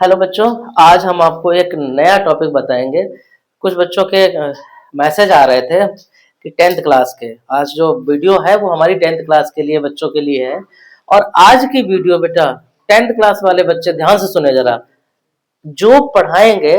Hello बच्चों, आज हम आपको एक नया टॉपिक बताएंगे। कुछ बच्चों के मैसेज आ रहे थे कि 10th क्लास के आज जो वीडियो है वो हमारी 10th क्लास के लिए बच्चों के लिए है। और आज की वीडियो बेटा 10th क्लास वाले बच्चे ध्यान से सुने जरा। जो पढ़ाएंगे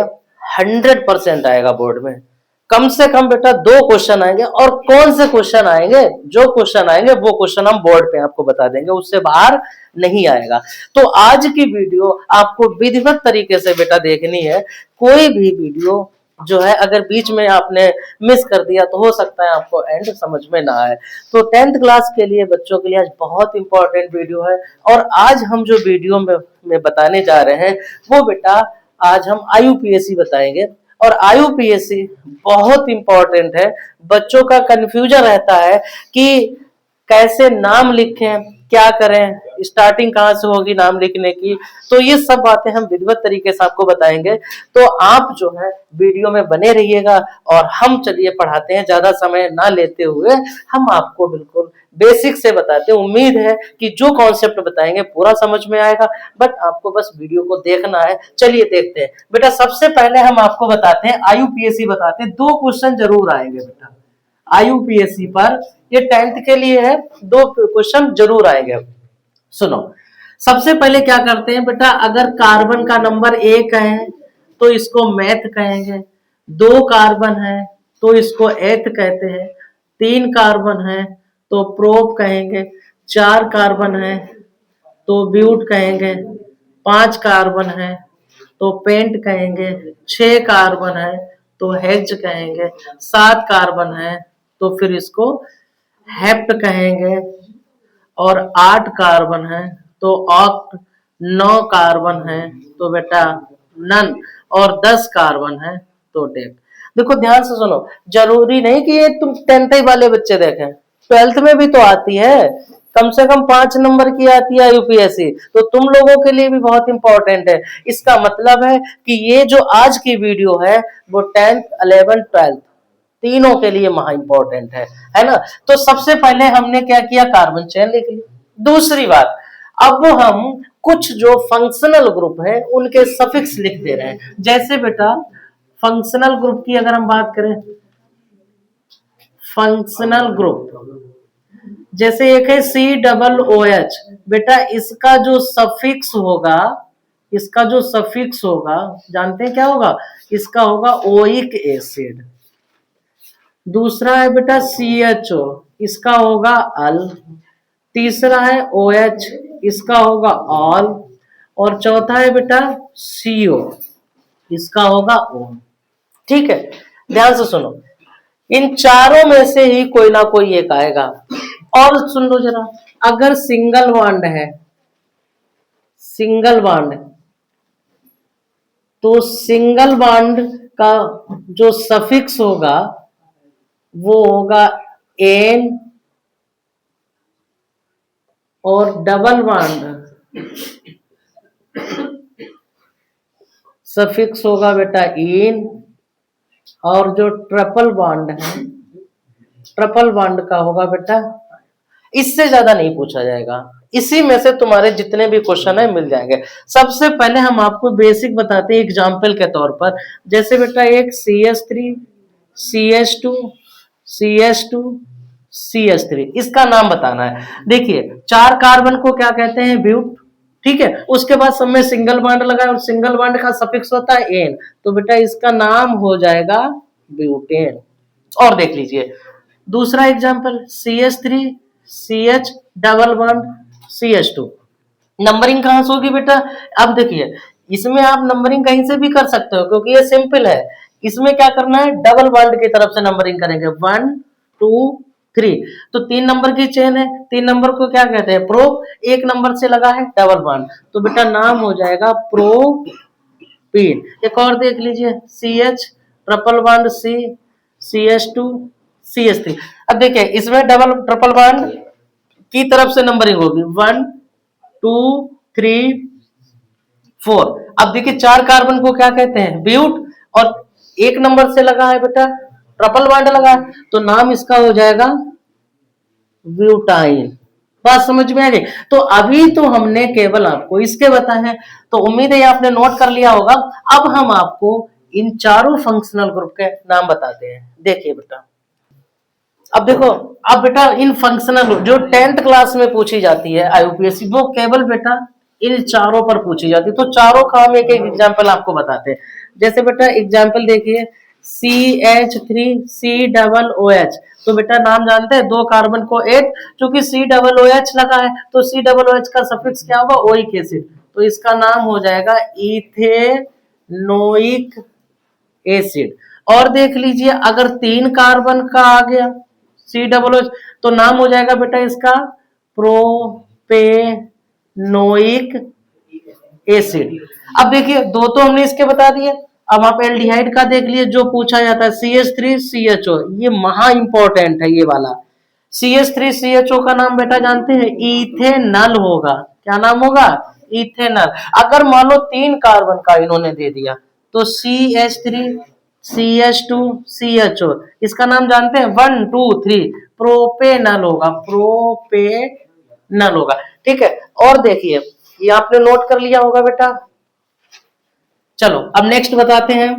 100% आएगा बोर्ड में। कम से कम बेटा 2 क्वेश्चन आएंगे, और कौन से क्वेश्चन आएंगे? जो क्वेश्चन आएंगे वो क्वेश्चन हम बोर्ड पे आपको बता देंगे, उससे बाहर नहीं आएगा। तो आज की वीडियो आपको विधिवत तरीके से बेटा देखनी है। कोई भी वीडियो जो है अगर बीच में आपने मिस कर दिया तो हो सकता है आपको एंड समझ में ना आए। तो 10th क्लास के लिए बच्चों के लिए आज बहुत इंपॉर्टेंट वीडियो है। और आज हम जो वीडियो में बताने जा रहे हैं वो बेटा आज हम IUPAC बताएंगे। और IUPAC बहुत इंपॉर्टेंट है। बच्चों का कंफ्यूजन रहता है कि कैसे नाम लिखें, क्या करें, स्टार्टिंग कहाँ से होगी नाम लिखने की। तो ये सब बातें हम विधिवत तरीके से आपको बताएंगे। तो आप जो है वीडियो में बने रहिएगा। और हम चलिए पढ़ाते हैं, ज्यादा समय ना लेते हुए हम आपको बिल्कुल बेसिक से बताते हैं। उम्मीद है कि जो कॉन्सेप्ट बताएंगे पूरा समझ में आएगा, बट आपको बस वीडियो को देखना है। चलिए देखते हैं बेटा। सबसे पहले हम आपको बताते हैं IUPAC बताते हैं। 2 क्वेश्चन जरूर आएंगे बेटा IUPAC पर। ये 10th के लिए है, 2 क्वेश्चन जरूर आएंगे। सुनो, सबसे पहले क्या करते हैं बेटा, अगर कार्बन का नंबर 1 है तो इसको मैथ कहेंगे। 2 कार्बन है तो इसको एथ कहते हैं। 3 कार्बन है तो प्रोप कहेंगे। 4 कार्बन है तो ब्यूट कहेंगे। 5 कार्बन है तो पेंट कहेंगे। 6 कार्बन है तो हेक्स कहेंगे। 7 कार्बन है तो फिर इसको हेप्ट कहेंगे। और 8 कार्बन है तो ऑक्ट। 9 कार्बन है तो बेटा नन। और 10 कार्बन है तो डेक। देखो ध्यान से सुनो, जरूरी नहीं कि ये तुम 10th वाले बच्चे देखें, 12th में भी तो आती है। कम से कम 5 नंबर की आती है IUPAC, तो तुम लोगों के लिए भी बहुत इंपॉर्टेंट है। इसका मतलब है कि ये जो आज की वीडियो है वो 10th 11th 12th तीनों के लिए महा इंपॉर्टेंट है ना। तो सबसे पहले हमने क्या किया, कार्बन चेन लिख लिया। दूसरी बात, अब हम कुछ जो फंक्शनल ग्रुप है उनके सफिक्स लिख दे रहे हैं। जैसे बेटा फंक्शनल ग्रुप की अगर हम बात करें, फंक्शनल ग्रुप जैसे एक है COOH, बेटा इसका जो सफिक्स होगा, इसका जो सफिक्स होगा जानते हैं क्या होगा? इसका होगा ओइक एसिड। दूसरा है बेटा CHO, इसका होगा अल। तीसरा है OH, इसका होगा ऑल। और चौथा है बेटा CO, इसका होगा ओन। ठीक है, ध्यान से सुनो, इन चारों में से ही कोई ना कोई एक आएगा। और सुन लो जरा, अगर सिंगल बॉन्ड है, सिंगल बॉन्ड, तो सिंगल बॉन्ड का जो सफिक्स होगा वो होगा एन। और डबल बॉन्ड सफिक्स होगा बेटा इन। और जो ट्रिपल बॉन्ड है, ट्रिपल बॉन्ड का होगा बेटा, इससे ज्यादा नहीं पूछा जाएगा। इसी में से तुम्हारे जितने भी क्वेश्चन है मिल जाएंगे। सबसे पहले हम आपको बेसिक बताते हैं एग्जाम्पल के तौर पर। जैसे बेटा एक CH3 CH2 CH2 CH3, इसका नाम बताना है। देखिए 4 कार्बन को क्या कहते हैं? ब्यूट। ठीक है, उसके बाद सब में सिंगल बॉन्ड लगा और सिंगल बॉन्ड का सफिक्स होता है एन, तो बेटा इसका नाम हो जाएगा ब्यूटेन। और देख लीजिए दूसरा example CH3 CH double bond CH2। Numbering कहां से होगी बेटा? अब देखिए इसमें आप नंबरिंग कहीं से भी कर सकते हो क्योंकि ये सिंपल है। इसमें क्या करना है, डबल बॉन्ड की तरफ से नंबरिंग करेंगे 1 2 3। तो 3 नंबर की चेन है, 3 नंबर को क्या कहते हैं? प्रो। 1 नंबर से लगा है डबल बॉन्ड, तो बेटा नाम हो जाएगा प्रोपीन। एक और देख लीजिए CH triple bond C CH2 CH3। अब देखिए इसमें डबल ट्रिपल बॉन्ड की तरफ से नंबरिंग होगी 1 2 3 4। अब देखिए 4 कार्बन को क्या कहते हैं? ब्यूट। और 1 नंबर से लगा है बेटा ट्रिपल बॉन्ड लगा है, तो नाम इसका हो जाएगा ब्यूटाइन। बात समझ में आ गई। तो अभी तो हमने केवल आपको इसके बताए हैं, तो उम्मीद है आपने नोट कर लिया होगा। अब हम आपको इन चारों फंक्शनल ग्रुप के नाम बताते हैं। देखिए बेटा, अब देखो, अब बेटा इन फंक्शनल जो 10th क्लास में पूछी जाती है आईयूपीएससी, वो केवल बेटा इन चारों पर पूछी जाती है। तो चारों का हम एक एक एग्जाम्पल आपको बताते हैं। जैसे बेटा एग्जाम्पल देखिए, CH3COOH। तो बेटा नाम जानते हैं, दो कार्बन को एक, क्योंकि COOH लगा है तो COOH का सफिक्स क्या होगा, ओइक एसिड, तो इसका नाम हो जाएगा इथेनोइक एसिड। और देख लीजिए, अगर 3 कार्बन का आ गया COOH, तो नाम हो जाएगा बेटा इसका प्रोपेनोइक एसिड। अब देखिए, दो तो हमने इसके बता दिए। अब आप एल्डिहाइड का देख लिए, जो पूछा जाता है CH3CHO, ये महा इंपॉर्टेंट है ये वाला। CH3CHO का नाम बेटा जानते हैं, इथेनल होगा। क्या नाम होगा, इथेनल। अगर मान लो 3 कार्बन का इन्होंने दे दिया, तो CH3CH2CHO, इसका नाम जानते हैं 1 2 3, प्रोपेनल होगा, प्रोपेनल होगा। ठीक है, और देखिए, ये आपने नोट कर लिया होगा बेटा। चलो अब नेक्स्ट बताते हैं।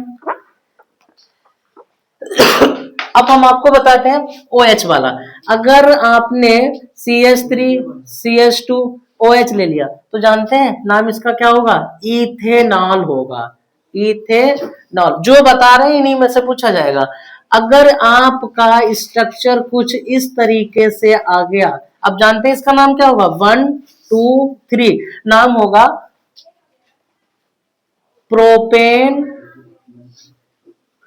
अब हम आपको बताते हैं OH वाला। अगर आपने CH3CH2OH ले लिया, तो जानते हैं नाम इसका क्या होगा, इथेनॉल होगा, इथेनॉल। जो बता रहे हैं इन्हीं में से पूछा जाएगा। अगर आपका स्ट्रक्चर कुछ इस तरीके से आ गया, अब जानते हैं इसका नाम क्या होगा, 1 2 3, नाम होगा प्रोपेन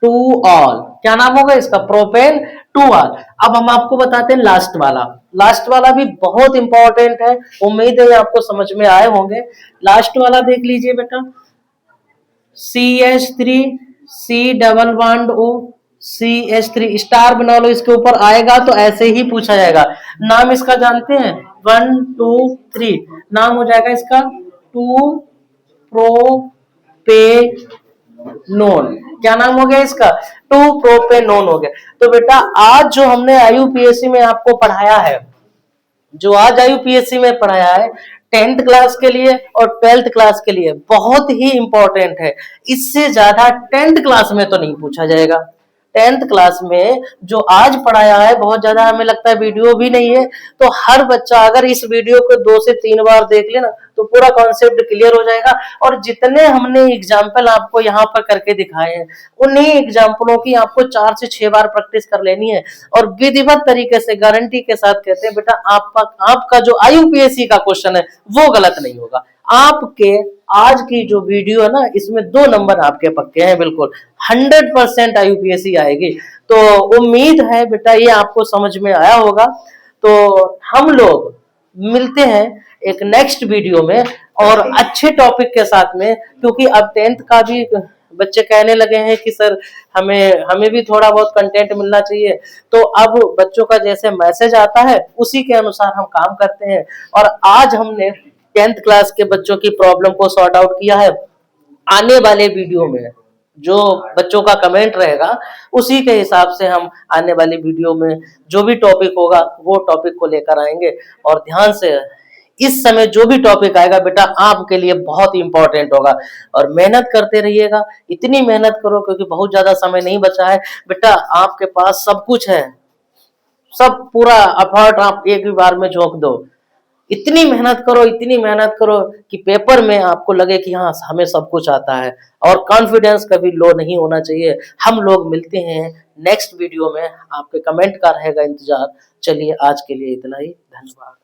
टू ऑल। क्या नाम होगा इसका, प्रोपेन टू ऑल। अब हम आपको बताते हैं लास्ट वाला। लास्ट वाला भी बहुत इंपॉर्टेंट है, उम्मीद है आपको समझ में आए होंगे। लास्ट वाला देख लीजिए बेटा, CH3C double bond O, CH3 star बना लो, इसके ऊपर आएगा तो ऐसे ही पूछा जाएगा। नाम इसका जानते हैं, 1 2 3, नाम हो जाएगा इसका 2 प्रोपेनोन। क्या नाम हो गया इसका, 2 प्रोपेनोन हो गया। तो बेटा आज जो हमने आईयूपीएससी में आपको पढ़ाया है, जो आज आईयूपीएससी में पढ़ाया है 10th क्लास के लिए और 12th क्लास के लिए, बहुत ही इंपॉर्टेंट है। इससे ज्यादा 10th क्लास में तो नहीं पूछा जाएगा। 10th क्लास में जो आज पढ़ाया है, बहुत ज्यादा हमें लगता है वीडियो भी नहीं है। तो हर बच्चा अगर इस वीडियो को 2 से 3 बार देख ले ना, तो पूरा कॉन्सेप्ट क्लियर हो जाएगा। और जितने हमने एग्जाम्पल आपको यहाँ पर करके दिखाए हैं, उन्हीं एग्जाम्पलों की आपको 4 से 6 बार प्रैक्टिस कर लेनी है। और विधिवत तरीके से गारंटी के साथ कहते हैं बेटा, आपका जो आईयूपीएससी का क्वेश्चन है वो गलत नहीं होगा। आपके आज की जो वीडियो है ना, इसमें 2 नंबर आपके पक्के हैं, बिल्कुल 100% आईयूपीएससी आएगी। तो उम्मीद है बेटा ये आपको समझ में आया होगा। तो हम लोग मिलते हैं एक नेक्स्ट वीडियो में और अच्छे टॉपिक के साथ में, क्योंकि अब 10th का भी बच्चे कहने लगे हैं कि सर हमें भी थोड़ा बहुत कंटेंट मिलना चाहिए। तो अब बच्चों का जैसे मैसेज आता है उसी के अनुसार हम काम करते हैं। और आज हमने 10th क्लास के बच्चों की प्रॉब्लम को सॉर्ट आउट किया है। आने वाले वीडियो में जो बच्चों का कमेंट रहेगा, उसी के हिसाब से हम आने वाली वीडियो में जो भी टॉपिक होगा वो टॉपिक को लेकर आएंगे। और ध्यान से इस समय जो भी टॉपिक आएगा बेटा आपके लिए बहुत इंपॉर्टेंट होगा, और मेहनत करते रहिएगा। इतनी मेहनत करो क्योंकि बहुत ज्यादा समय नहीं बचा है बेटा, आपके पास सब कुछ है, सब पूरा एफर्ट आप एक ही बार में झोंक दो। इतनी मेहनत करो, इतनी मेहनत करो कि पेपर में आपको लगे कि हाँ हमें सब कुछ आता है। और कॉन्फिडेंस कभी लो नहीं होना चाहिए। हम लोग मिलते हैं नेक्स्ट वीडियो में, आपके कमेंट का रहेगा इंतजार। चलिए आज के लिए इतना ही, धन्यवाद।